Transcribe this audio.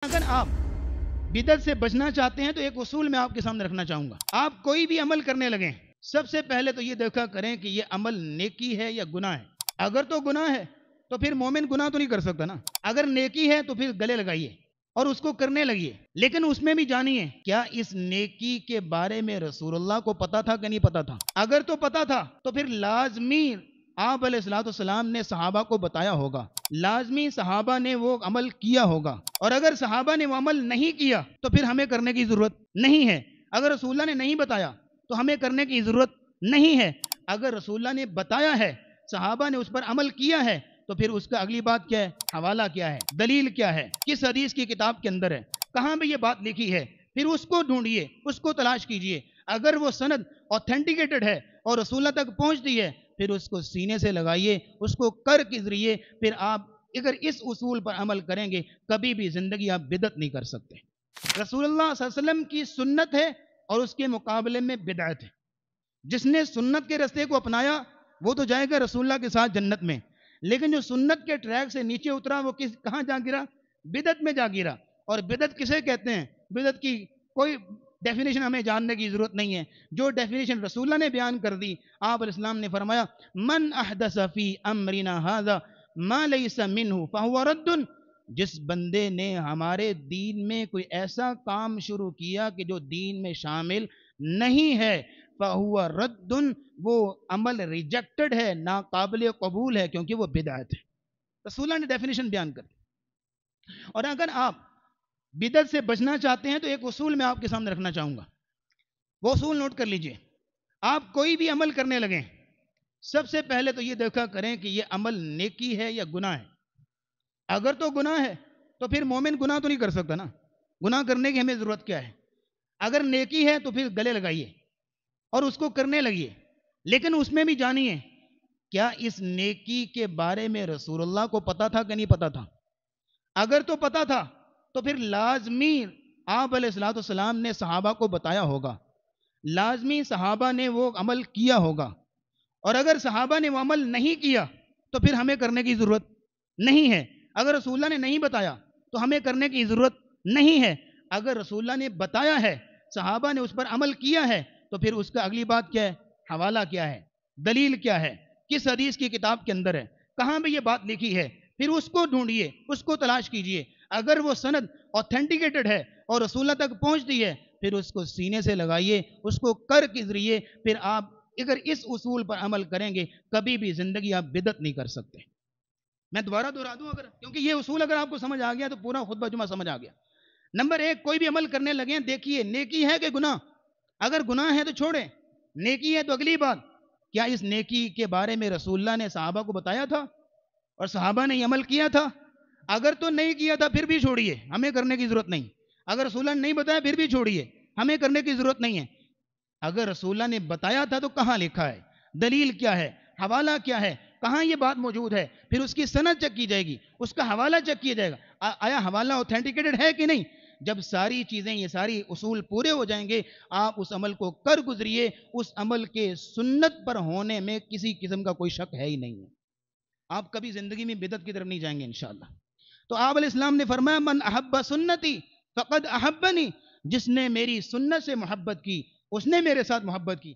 اگر آپ بدعت سے بچنا چاہتے ہیں تو ایک اصول میں آپ کے سامنے رکھنا چاہوں گا. آپ کوئی بھی عمل کرنے لگیں سب سے پہلے تو یہ دیکھا کریں کہ یہ عمل نیکی ہے یا گناہ ہے. اگر تو گناہ ہے تو پھر مومن گناہ تو نہیں کر سکتا نا. اگر نیکی ہے تو پھر گلے لگائیے اور اس کو کرنے لگیے, لیکن اس میں بھی جانیے کیا اس نیکی کے بارے میں رسول اللہ کو پتا تھا کہ نہیں پتا تھا. اگر تو پتا تھا تو پھر لازمی آپ علیہ السلام نے صحابہ کو بتایا ہوگا, لازمی صحابہ نے وہ عمل کیا ہوگا, اور اگر صحابہ نے وہ عمل نہیں کیا تو پھر ہمیں کرنے کی ضرورت نہیں ہے. اگر رسول اللہ نے نہیں بتایا تو ہمیں کرنے کی ضرورت نہیں ہے. اگر رسول اللہ نے بتایا ہے, صحابہ نے اس پر عمل کیا ہے, تو پھر اس کا اگلی بات کیا ہے, حوالہ کیا ہے, دلیل کیا ہے, کس حدیث کی کتاب کے اندر ہے, کہاں پہ یہ بات لکھی ہے, پھر اس کو ڈھونڈیے, اس کو تلاش کیجئے. اگر وہ سند اوتھینٹیکیٹڈ ہے اور رسول اللہ تک پہنچتی ہے پھر اس کو سینے سے لگائیے, اس کو کر کے ذریعے پھر آپ اگر اس اصول پر عمل کریں گے کبھی بھی زندگی آپ بدعت نہیں کر سکتے. رسول اللہ صلی اللہ علیہ وسلم کی سنت ہے اور اس کے مقابلے میں بدعت ہے. جس نے سنت کے رستے کو اپنایا وہ تو جائے گا رسول اللہ کے ساتھ جنت میں, لیکن جو سنت کے ٹریک سے نیچے اترا وہ کہاں جا گرا, بدعت میں جا گرا. اور بدعت کسے کہتے ہیں, بدعت کی کوئی ڈیفینیشن ہمیں جاننے کی ضرورت نہیں ہے. جو ڈیفینیشن رسول اللہ نے بیان کر دی, آپ علیہ السلام نے فرمایا من احدث فی امرنا ھذا ما لیس منہ فہو رد. جس بندے نے ہمارے دین میں کوئی ایسا کام شروع کیا کہ جو دین میں شامل نہیں ہے, فہو رد, وہ عمل ریجیکٹڈ ہے, ناقابل قبول ہے, کیونکہ وہ بدعت ہے. رسول اللہ نے ڈیفینیشن بیان کر دی. اور اگر آپ بدعت سے بچنا چاہتے ہیں تو ایک اصول میں آپ کے سامنے رکھنا چاہوں گا, وہ اصول نوٹ کر لیجئے. آپ کوئی بھی عمل کرنے لگیں سب سے پہلے تو یہ دیکھا کریں کہ یہ عمل نیکی ہے یا گناہ ہے. اگر تو گناہ ہے تو پھر مومن گناہ تو نہیں کر سکتا نا. گناہ کرنے کی ہمیں ضرورت کیا ہے. اگر نیکی ہے تو پھر گلے لگائیے اور اس کو کرنے لگیے, لیکن اس میں بھی جانیے کیا اس نیکی کے بارے میں رسول اللہ کو پتا تھا کہ نہیں پتا تھا. اگر تو پتا تھا تو پھر لازمی آپ علیہ السلام نے صحابہ کو بتایا ہوگا, لازمی صحابہ نے وہ عمل کیا ہوگا, اور اگر صحابہ نے وہ عمل نہیں کیا تو پھر ہمیں کرنے کی ضرورت نہیں ہے. اگر رسول اللہ نے نہیں بتایا تو ہمیں کرنے کی ضرورت نہیں ہے. اگر رسول اللہ نے بتایا ہے, صحابہ نے اس پر عمل کیا ہے, تو پھر اس کا اگلی بات کیا ہے, حوالہ کیا ہے, دلیل کیا ہے, کس حدیث کی کتاب کے اندر ہے, کہاں پہ یہ بات لکھی ہے, پھر اس کو ڈھونڈیے, اس کو تلاش کیجئے. اگر وہ سند اوتھینٹیکیٹڈ ہے اور رسول اللہ تک پہنچتی ہے پھر اس کو سینے سے لگائیے, اس کو کر کے ذریعے پھر آپ اگر اس اصول پر عمل کریں گے کبھی بھی زندگی آپ بدعت نہیں کر سکتے. میں دوبارہ دہرا دوں, اگر کیونکہ یہ اصول اگر آپ کو سمجھ آ گیا تو پورا خطبہ جمعہ سمجھ آ گیا. نمبر ایک, کوئی بھی عمل کرنے لگیں دیکھیے نیکی ہے کہ گناہ. اگر گناہ ہے تو چھوڑیں, نیکی ہے تو اگلی بات کیا اس نیکی کے بارے میں رسول اللہ نے صحابہ کو بتایا تھا اور صحابہ نے یہ عمل کیا تھا. اگر تو نہیں کیا تھا پھر بھی چھوڑیے, ہمیں کرنے کی ضرورت نہیں. اگر رسول اللہ نے نہیں بتایا پھر بھی چھوڑیے, ہمیں کرنے کی ضرورت نہیں ہے. اگر رسول اللہ نے بتایا تھا تو کہاں لکھا ہے, دلیل کیا ہے, حوالہ کیا ہے, کہاں یہ بات موجود ہے, پھر اس کی سند چیک کی جائے گی, اس کا حوالہ چیک کیا جائے گا, آیا حوالہ اوتھینٹیکیٹڈ ہے کہ نہیں. جب ساری چیزیں, یہ ساری اصول پورے ہو جائیں گے, آپ اس عمل کو کر گزریے, اس عمل کے سنت پر ہونے میں کسی قسم کا کوئی شک ہے ہی نہیں ہے. آپ کبھی زندگی میں بدعت کی طرف نہیں جائیں گے انشاءاللہ. تو آپ علیہ السلام نے فرمایا من احب سنتی فقد احبنی, جس نے میری سنت سے محبت کی اس نے میرے ساتھ محبت کی.